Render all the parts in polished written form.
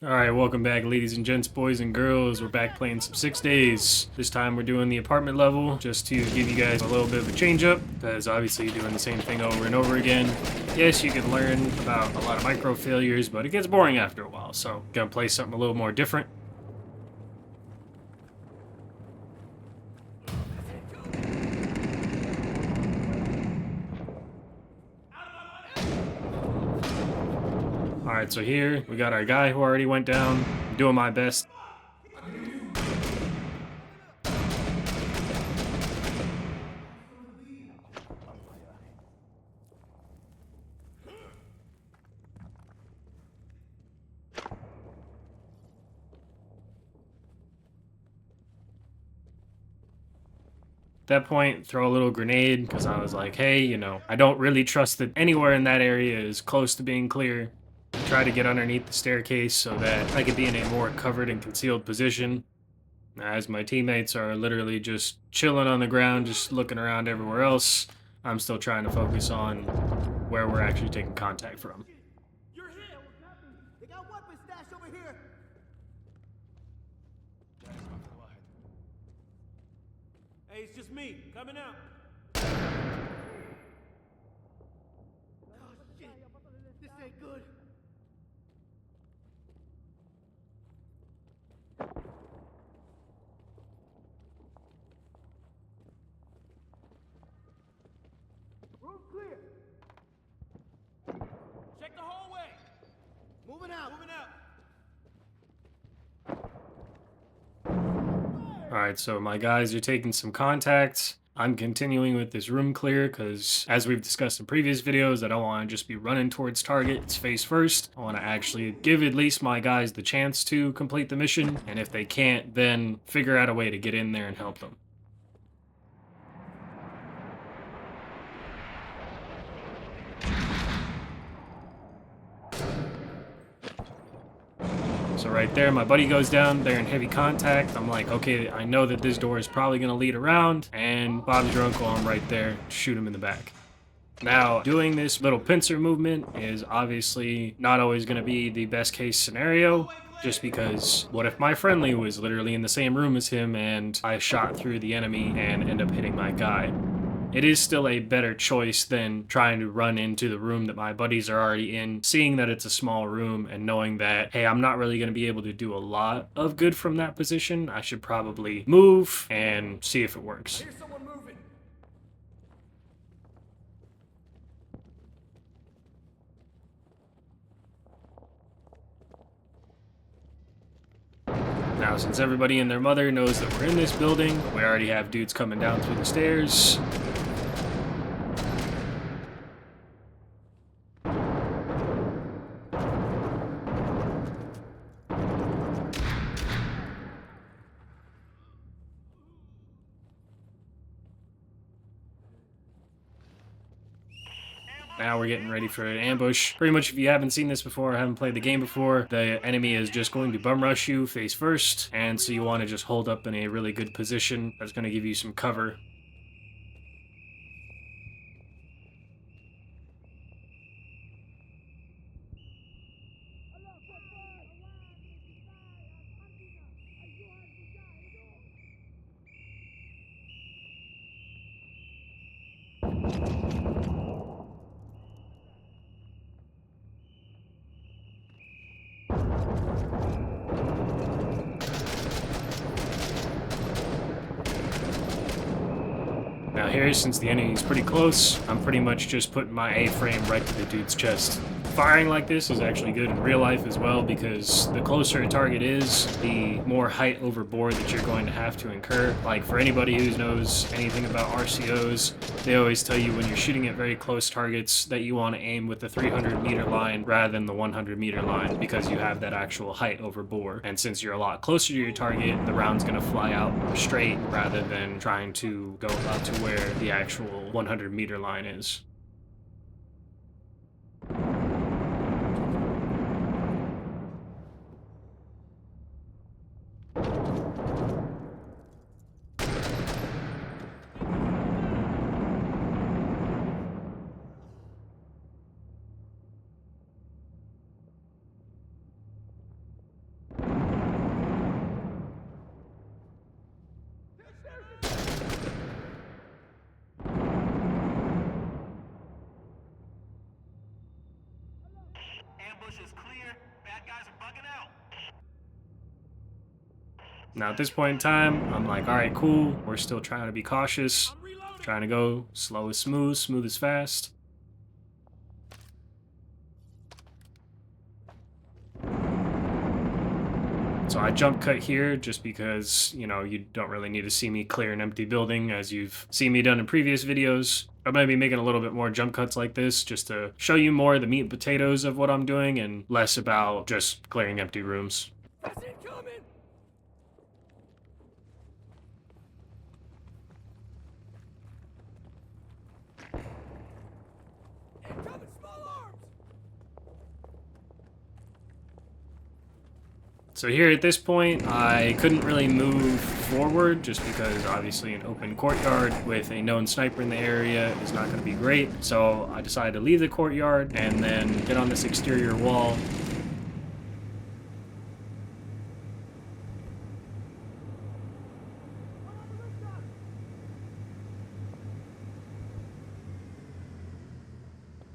Alright, welcome back, ladies and gents, boys and girls. We're back playing some 6 Days. This time we're doing the apartment level, just to give you guys a little bit of a change up, because obviously you're doing the same thing over and over again. Yes, you can learn about a lot of micro failures, but it gets boring after a while, so gonna play something a little more different. Alright, so here we got our guy who already went down. I'm doing my best. At that point, throw a little grenade, because I was like, hey, I don't really trust that anywhere in that area is close to being clear. Try to get underneath the staircase so that I could be in a more covered and concealed position, as my teammates are literally just chilling on the ground, just looking around everywhere else. I'm still trying to focus on where we're actually taking contact from. You're here! What's happening? They got weapons stashed over here! Hey, it's just me, coming out. Oh shit! This ain't good. Room clear. Check the hallway. Moving out. Moving out. Alright, so my guys are taking some contacts. I'm continuing with this room clear because, as we've discussed in previous videos, I don't want to just be running towards targets face first. I want to actually give at least my guys the chance to complete the mission, and if they can't, then figure out a way to get in there and help them. So right there, my buddy goes down, they're in heavy contact. I'm like, okay, I know that this door is probably gonna lead around, and Bob's your uncle, I'm right there, shoot him in the back. Now, doing this little pincer movement is obviously not always gonna be the best case scenario, just because what if my friendly was literally in the same room as him and I shot through the enemy and end up hitting my guy? It is still a better choice than trying to run into the room that my buddies are already in, seeing that it's a small room and knowing that, hey, I'm not really going to be able to do a lot of good from that position. I should probably move and see if it works. Here's someone moving. Now, since everybody and their mother knows that we're in this building, we already have dudes coming down through the stairs. Now we're getting ready for an ambush. Pretty much, if you haven't seen this before or haven't played the game before, the enemy is just going to bum rush you face first, and so you want to just hold up in a really good position that's going to give you some cover. Now here, since the enemy is pretty close, I'm pretty much just putting my A-frame right to the dude's chest. Firing like this is actually good in real life as well, because the closer a target is, the more height over board that you're going to have to incur. Like, for anybody who knows anything about RCOs, they always tell you when you're shooting at very close targets that you want to aim with the 300-meter line rather than the 100-meter line, because you have that actual height over bore. And since you're a lot closer to your target, the round's going to fly out more straight rather than trying to go out to where the actual 100-meter line is. Now at this point in time, I'm like, all right, cool. We're still trying to be cautious, I'm reloading. trying to go slow is smooth, smooth is fast. So I jump cut here just because, you know, you don't really need to see me clear an empty building as you've seen me done in previous videos. I'm going to be making a little bit more jump cuts like this just to show you more of the meat and potatoes of what I'm doing and less about just clearing empty rooms. That's incoming. Incoming small arms. So here at this point, I couldn't really move forward just because obviously an open courtyard with a known sniper in the area is not going to be great. So I decided to leave the courtyard and then get on this exterior wall.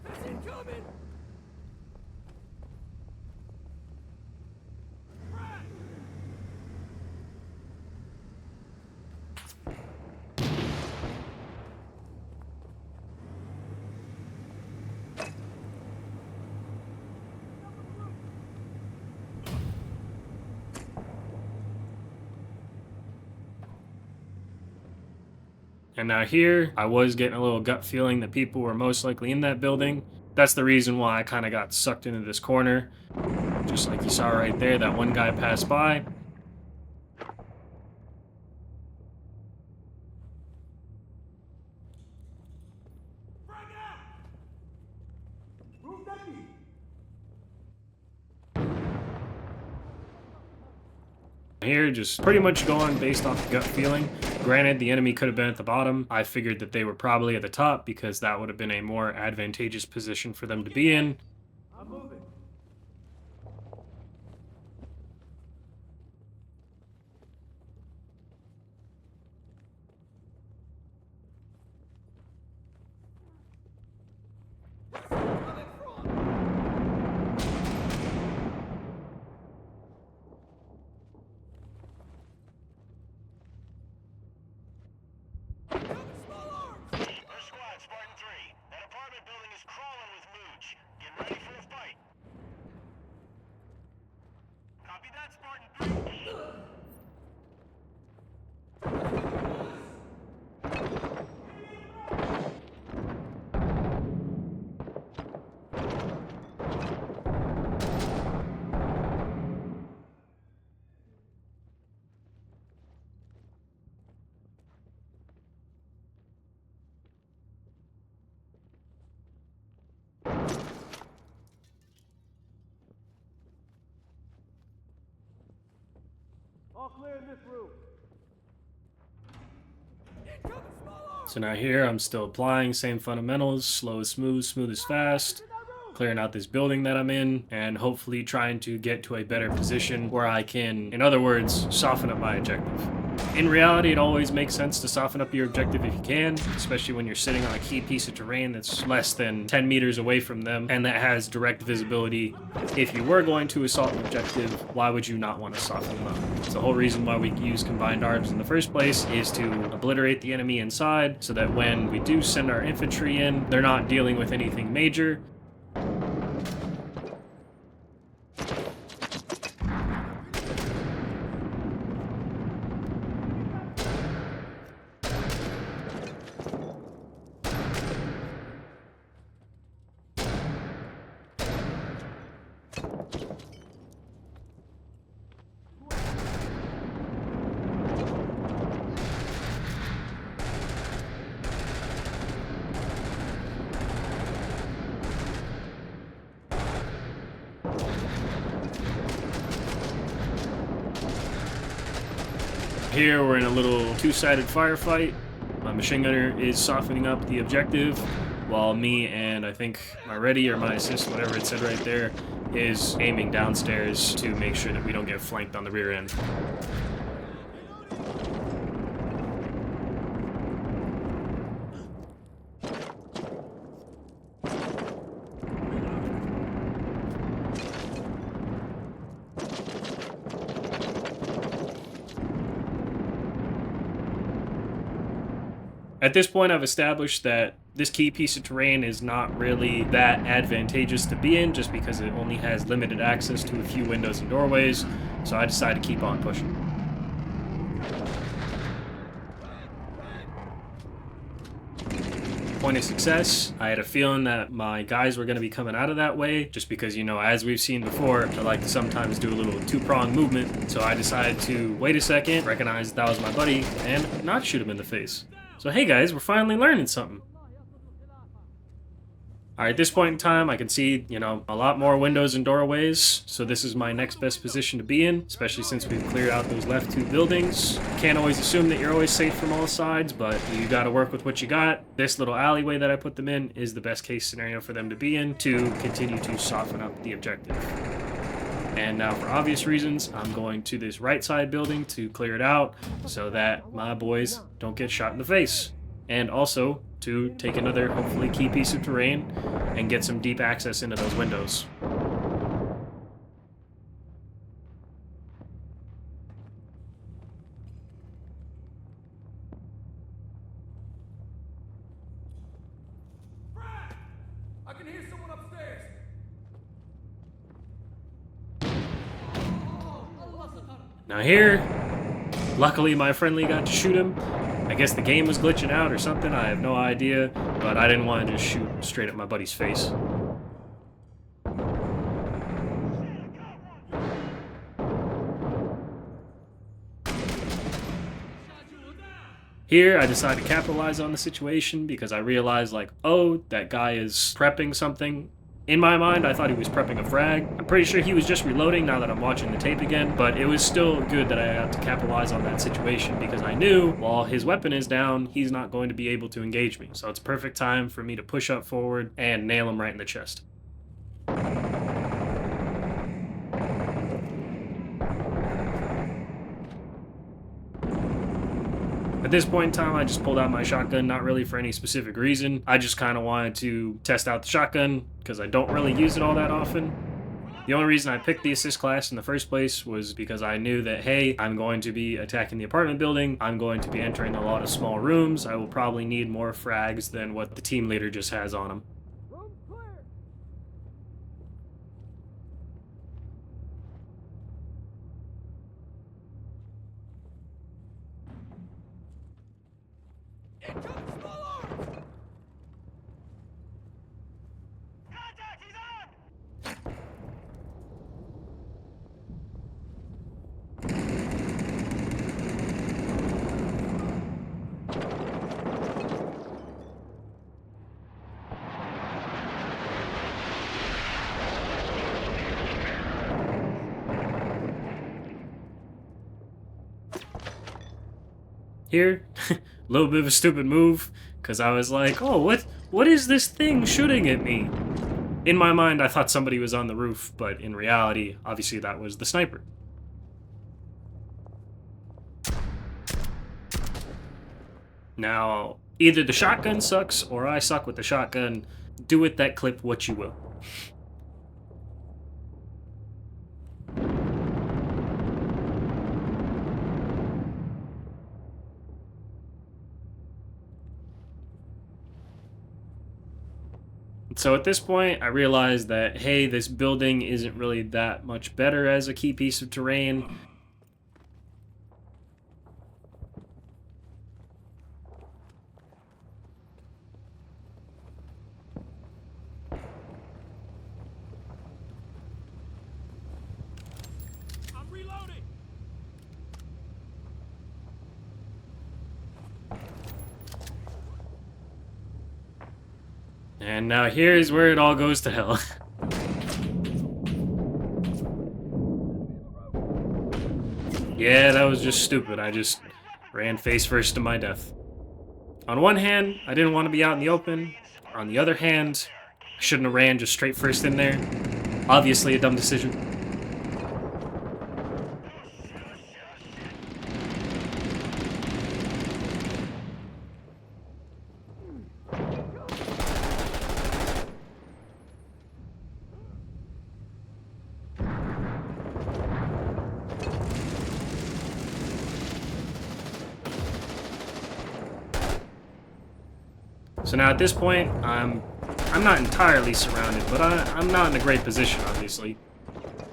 That's incoming. And now here, I was getting a little gut feeling that people were most likely in that building. That's the reason why I kind of got sucked into this corner. Just like you saw right there, that one guy passed by. Frag it out. Room's empty. Here, just pretty much going based off gut feeling. Granted, the enemy could have been at the bottom. I figured that they were probably at the top because that would have been a more advantageous position for them to be in. I'm moving. First squad, Spartan 3. That apartment building is crawling with mooch. Get ready for a fight. Copy that, Spartan 3. All clear in this room. Incoming small arms. So now here, I'm still applying same fundamentals, slow is smooth, smooth is fast. Clearing out this building that I'm in, and hopefully trying to get to a better position where I can, in other words, soften up my objective. In reality, it always makes sense to soften up your objective if you can, especially when you're sitting on a key piece of terrain that's less than 10 meters away from them, and that has direct visibility. If you were going to assault an objective, why would you not want to soften them up? It's the whole reason why we use combined arms in the first place, is to obliterate the enemy inside, so that when we do send our infantry in, they're not dealing with anything major. Here we're in a little two-sided firefight. My machine gunner is softening up the objective, while me and I think my ready or my assist, whatever it said right there, is aiming downstairs to make sure that we don't get flanked on the rear end. At this point, I've established that this key piece of terrain is not really that advantageous to be in just because it only has limited access to a few windows and doorways, so I decided to keep on pushing. Point of success, I had a feeling that my guys were going to be coming out of that way just because, you know, as we've seen before, I like to sometimes do a little two-prong movement, so I decided to wait a second, recognize that was my buddy, and not shoot him in the face. So hey guys, we're finally learning something. Alright, at this point in time, I can see, you know, a lot more windows and doorways, so this is my next best position to be in, especially since we've cleared out those left two buildings. Can't always assume that you're always safe from all sides, but you gotta work with what you got. This little alleyway that I put them in is the best case scenario for them to be in to continue to soften up the objective. And now, for obvious reasons, I'm going to this right side building to clear it out so that my boys don't get shot in the face. And also to take another, hopefully, key piece of terrain and get some deep access into those windows. Brad! I can hear someone upstairs. Now here, luckily my friendly got to shoot him. I guess the game was glitching out or something, I have no idea, but I didn't want to just shoot straight at my buddy's face. Here, I decided to capitalize on the situation because I realized, like, oh, that guy is prepping something. In my mind, I thought he was prepping a frag. I'm pretty sure he was just reloading now that I'm watching the tape again, but it was still good that I had to capitalize on that situation because I knew while his weapon is down, he's not going to be able to engage me. So it's perfect time for me to push up forward and nail him right in the chest. At this point in time, I just pulled out my shotgun, not really for any specific reason. I just kind of wanted to test out the shotgun because I don't really use it all that often. The only reason I picked the assist class in the first place was because I knew that, hey, I'm going to be attacking the apartment building. I'm going to be entering a lot of small rooms. I will probably need more frags than what the team leader just has on him. Incoming small arms! Contact, he's on! Here, a little bit of a stupid move, because I was like, oh, what is this thing shooting at me? In my mind, I thought somebody was on the roof, but in reality, obviously that was the sniper. Now, either the shotgun sucks, or I suck with the shotgun. Do with that clip what you will. So at this point, I realized that, hey, this building isn't really that much better as a key piece of terrain. I'm reloading! And now here's where it all goes to hell. Yeah, that was just stupid. I just ran face first to my death. On one hand, I didn't want to be out in the open. On the other hand, I shouldn't have ran just straight first in there. Obviously a dumb decision. So now at this point, I'm not entirely surrounded, but I'm not in a great position, obviously.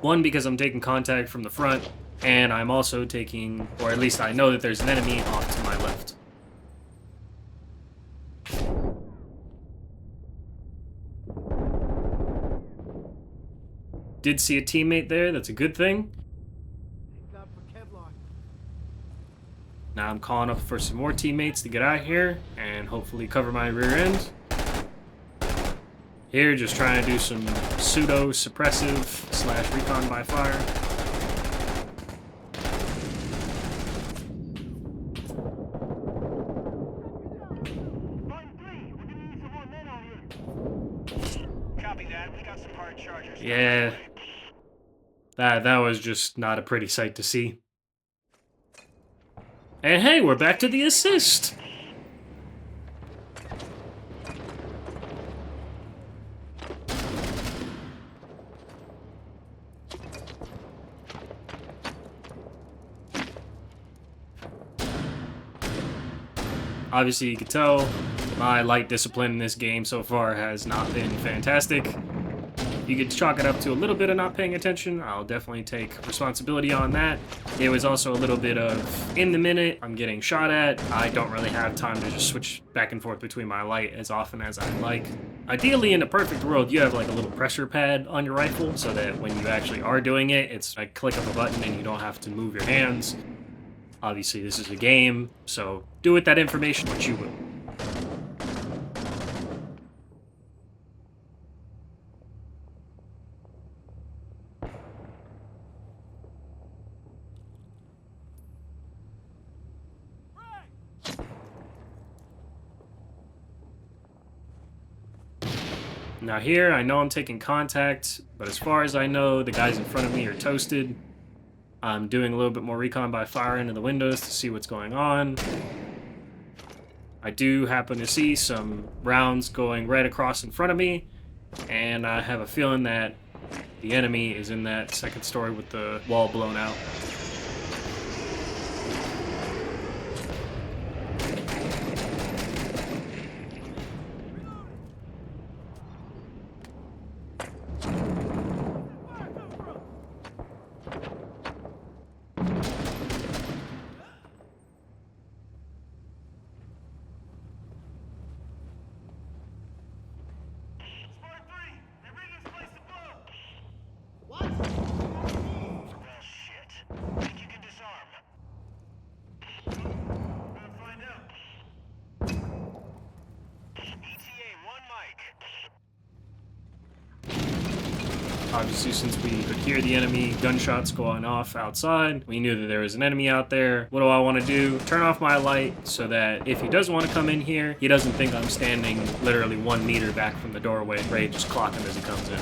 One, because I'm taking contact from the front, and I'm also taking, or at least I know that there's an enemy off to my left. Did see a teammate there, that's a good thing. Now I'm calling up for some more teammates to get out here and hopefully cover my rear end. Here, just trying to do some pseudo-suppressive / recon by fire. Copy that. We got some hard chargers. Yeah, that was just not a pretty sight to see. And hey, we're back to the assist! Obviously, you can tell my light discipline in this game so far has not been fantastic. You could chalk it up to a little bit of not paying attention. I'll definitely take responsibility on that. It was also a little bit of, in the minute I'm getting shot at, I don't really have time to just switch back and forth between my light as often as I'd like. Ideally, in a perfect world, you have like a little pressure pad on your rifle so that when you actually are doing it, it's like click of a button and you don't have to move your hands. Obviously, this is a game, so do with that information what you will. Now here, I know I'm taking contact, but as far as I know, the guys in front of me are toasted. I'm doing a little bit more recon by fire into the windows to see what's going on. I do happen to see some rounds going right across in front of me, and I have a feeling that the enemy is in that second story with the wall blown out. Obviously, since we could hear the enemy gunshots going off outside, we knew that there was an enemy out there. What do I want to do? Turn off my light so that if he does want to come in here, he doesn't think I'm standing literally 1 meter back from the doorway, ready to just clock him as he comes in.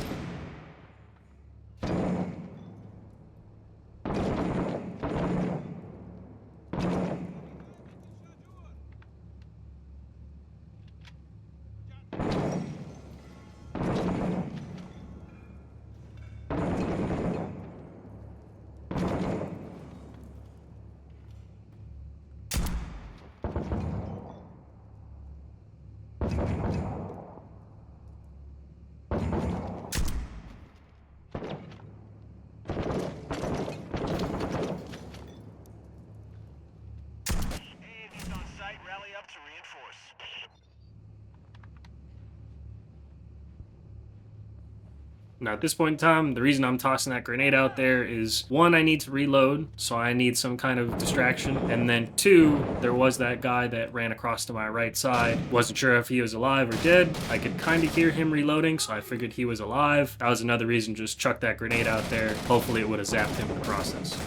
Now at this point in time, the reason I'm tossing that grenade out there is, one, I need to reload, so I need some kind of distraction, and then two, there was that guy that ran across to my right side. Wasn't sure if he was alive or dead. I could kind of hear him reloading, so I figured he was alive. That was another reason to just chuck that grenade out there. Hopefully it would have zapped him in the process.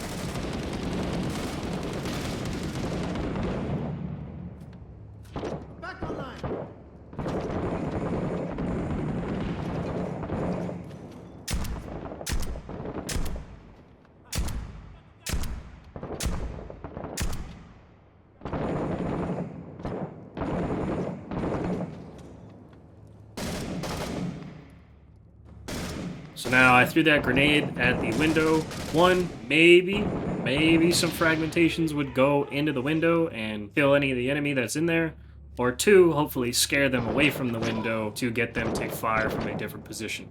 So now I threw that grenade at the window. One, maybe some fragmentations would go into the window and kill any of the enemy that's in there. Or 2, hopefully scare them away from the window to get them to fire from a different position.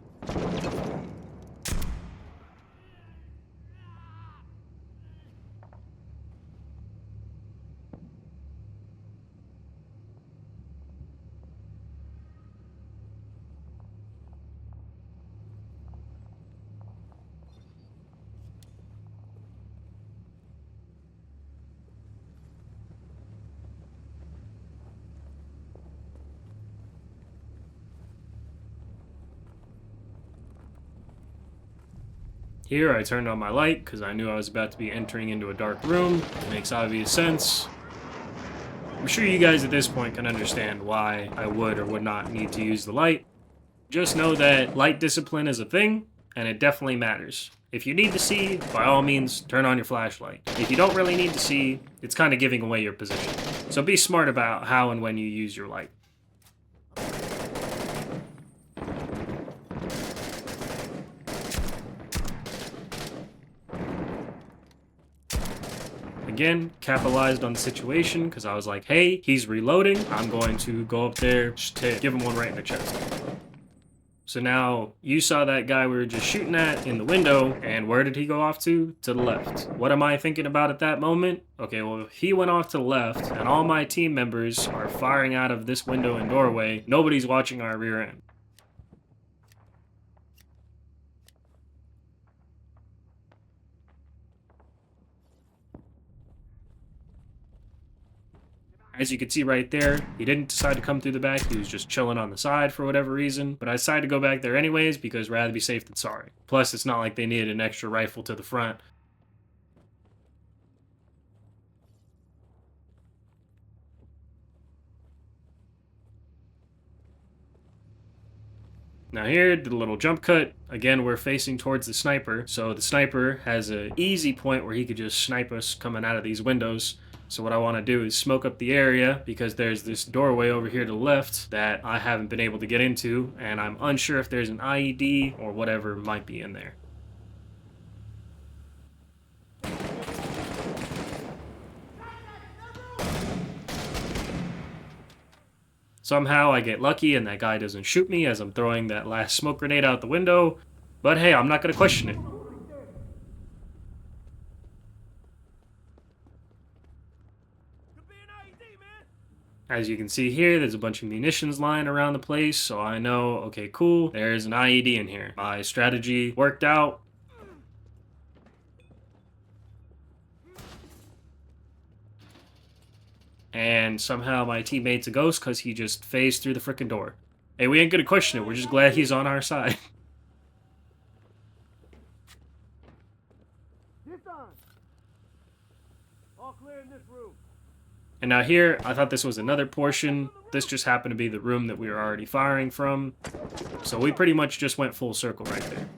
Here, I turned on my light because I knew I was about to be entering into a dark room. Makes obvious sense. I'm sure you guys at this point can understand why I would or would not need to use the light. Just know that light discipline is a thing, and it definitely matters. If you need to see, by all means, turn on your flashlight. If you don't really need to see, it's kind of giving away your position. So be smart about how and when you use your light. Again, capitalized on the situation because I was like, hey, he's reloading. I'm going to go up there just to give him one right in the chest. So now you saw that guy we were just shooting at in the window, and where did he go off to? To the left. What am I thinking about at that moment? Okay, well, he went off to the left, and all my team members are firing out of this window and doorway. Nobody's watching our rear end. As you can see right there, he didn't decide to come through the back. He was just chilling on the side for whatever reason. But I decided to go back there anyways because rather be safe than sorry. Plus, it's not like they needed an extra rifle to the front. Now here, did a little jump cut. Again, we're facing towards the sniper. So the sniper has an easy point where he could just snipe us coming out of these windows. So what I want to do is smoke up the area because there's this doorway over here to the left that I haven't been able to get into, and I'm unsure if there's an IED or whatever might be in there. Somehow I get lucky and that guy doesn't shoot me as I'm throwing that last smoke grenade out the window, but hey, I'm not going to question it. As you can see here, there's a bunch of munitions lying around the place, so I know, okay, cool, there's an IED in here. My strategy worked out. And somehow my teammate's a ghost because he just phased through the frickin' door. Hey, we ain't gonna question it, we're just glad he's on our side. All clear in this room. And now here, I thought this was another portion. This just happened to be the room that we were already firing from. So we pretty much just went full circle right there.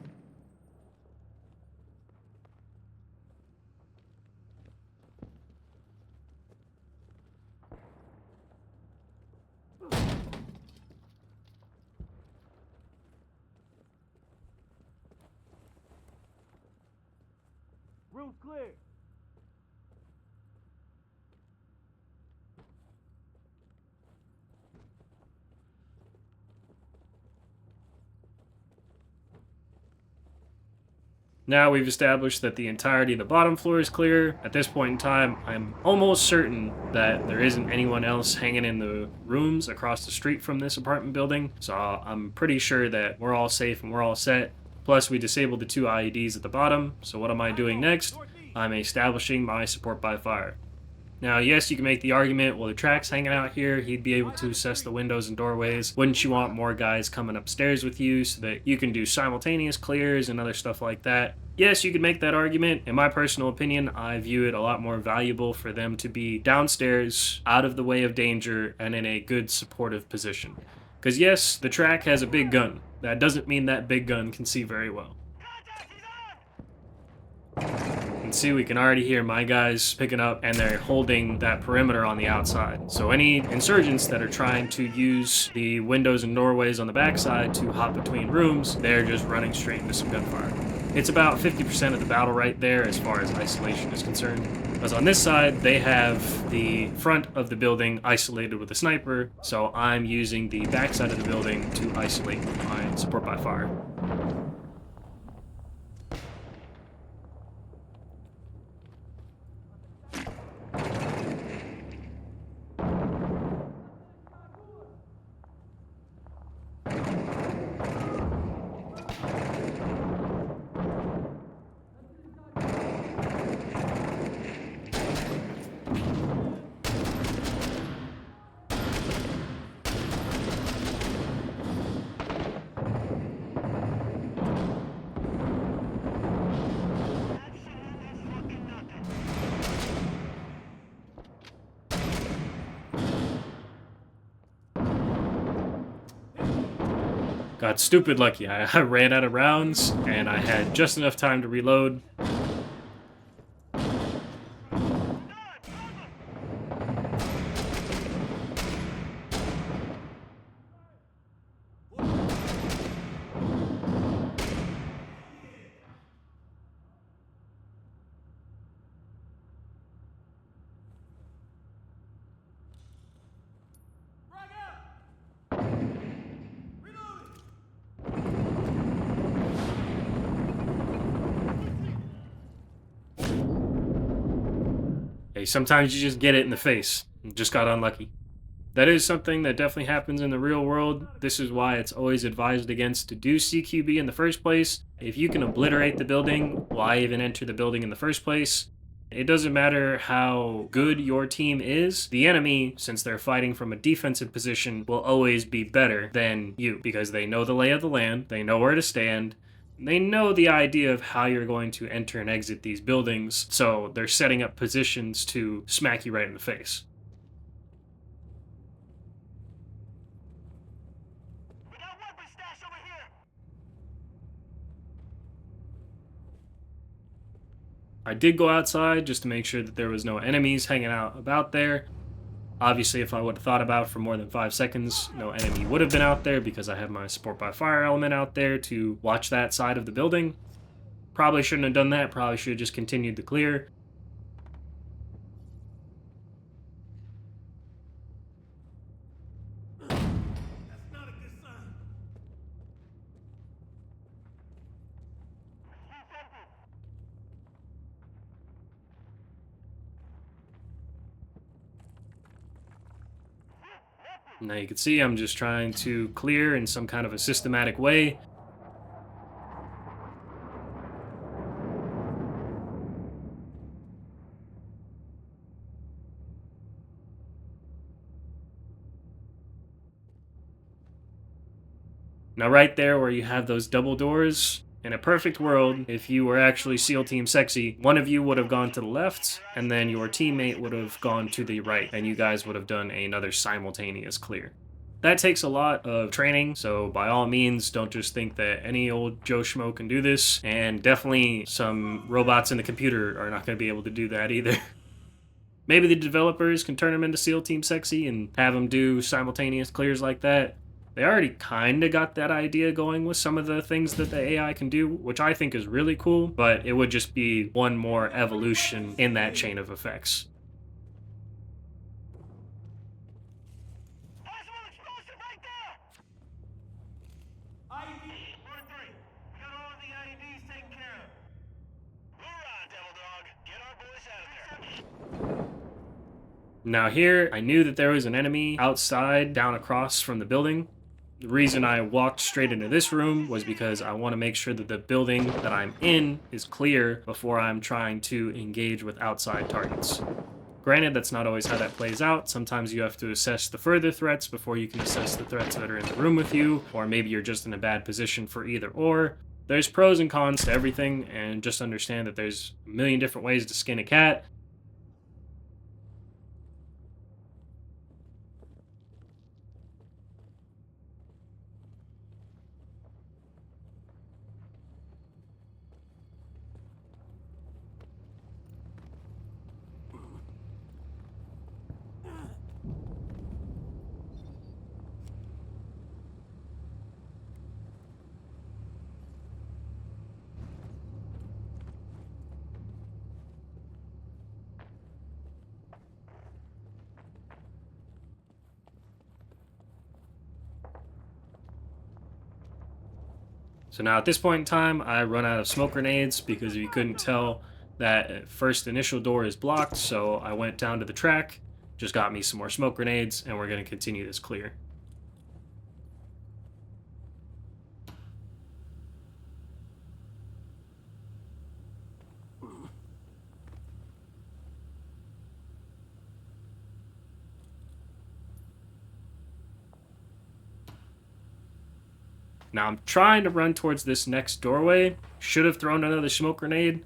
Room's clear. Now we've established that the entirety of the bottom floor is clear. At this point in time, I'm almost certain that there isn't anyone else hanging in the rooms across the street from this apartment building. So I'm pretty sure that we're all safe and we're all set. Plus, we disabled the 2 IEDs at the bottom. So what am I doing next? I'm establishing my support by fire. Now, yes, you can make the argument, well, the track's hanging out here, he'd be able to assess the windows and doorways. Wouldn't you want more guys coming upstairs with you so that you can do simultaneous clears and other stuff like that? Yes, you could make that argument. In my personal opinion, I view it a lot more valuable for them to be downstairs, out of the way of danger, and in a good supportive position. Because yes, the track has a big gun. That doesn't mean that big gun can see very well. See, we can already hear my guys picking up and they're holding that perimeter on the outside. So any insurgents that are trying to use the windows and doorways on the backside to hop between rooms, they're just running straight into some gunfire. It's about 50% of the battle right there as far as isolation is concerned. Because on this side, they have the front of the building isolated with a sniper, so I'm using the back side of the building to isolate my support by fire. Got stupid lucky. I ran out of rounds, and I had just enough time to reload. Frag out! Reloading! Hey, sometimes you just get it in the face. Just got unlucky. That is something that definitely happens in the real world. This is why it's always advised against to do CQB in the first place. If you can obliterate the building, why even enter the building in the first place? It doesn't matter how good your team is, the enemy, since they're fighting from a defensive position, will always be better than you because they know the lay of the land, they know where to stand, they know the idea of how you're going to enter and exit these buildings, so they're setting up positions to smack you right in the face. We got weapons stashed over here. I did go outside just to make sure that there was no enemies hanging out about there. Obviously, if I would have thought about it for more than 5 seconds, no enemy would have been out there because I have my support by fire element out there to watch that side of the building. Probably shouldn't have done that. Probably should have just continued to clear. That's not a good sign. Now you can see I'm just trying to clear in some kind of a systematic way. Now right there where you have those double doors, in a perfect world, if you were actually SEAL Team Sexy, one of you would have gone to the left, and then your teammate would have gone to the right, and you guys would have done another simultaneous clear. That takes a lot of training, so by all means, don't just think that any old Joe Schmo can do this, and definitely some robots in the computer are not going to be able to do that either. Maybe the developers can turn them into SEAL Team Sexy and have them do simultaneous clears like that. They already kind of got that idea going with some of the things that the AI can do, which I think is really cool, but it would just be one more evolution in that chain of effects. Possible explosive right there. IED. 1 and 3. We got all of the IEDs taken care of. Hoorah, Devil Dog. Get our boys out of there. Now here, I knew that there was an enemy outside down across from the building. The reason I walked straight into this room was because I want to make sure that the building that I'm in is clear before I'm trying to engage with outside targets. Granted, that's not always how that plays out. Sometimes you have to assess the further threats before you can assess the threats that are in the room with you, or maybe you're just in a bad position for either or. There's pros and cons to everything, and just understand that there's a million different ways to skin a cat. So now at this point in time, I run out of smoke grenades because you couldn't tell that first initial door is blocked. So I went down to the track, just got me some more smoke grenades, and we're going to continue this clear. Now I'm trying to run towards this next doorway. Should have thrown another smoke grenade.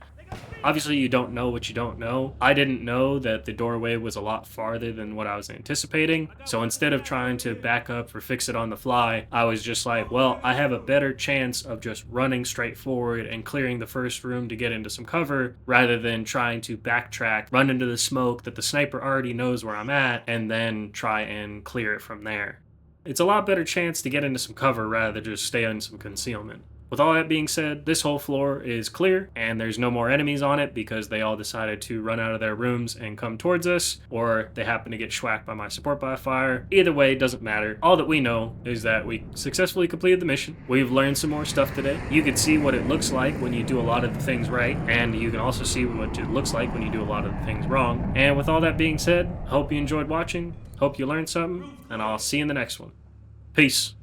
Obviously you don't know what you don't know. I didn't know that the doorway was a lot farther than what I was anticipating. So instead of trying to back up or fix it on the fly, I was just like, well, I have a better chance of just running straight forward and clearing the first room to get into some cover rather than trying to backtrack, run into the smoke that the sniper already knows where I'm at, and then try and clear it from there. It's a lot better chance to get into some cover rather than just stay in some concealment. With all that being said, this whole floor is clear and there's no more enemies on it because they all decided to run out of their rooms and come towards us, or they happen to get schwacked by my support by fire. Either way, it doesn't matter. All that we know is that we successfully completed the mission. We've learned some more stuff today. You can see what it looks like when you do a lot of the things right, and you can also see what it looks like when you do a lot of the things wrong. And with all that being said, hope you enjoyed watching, hope you learned something, and I'll see you in the next one. Peace.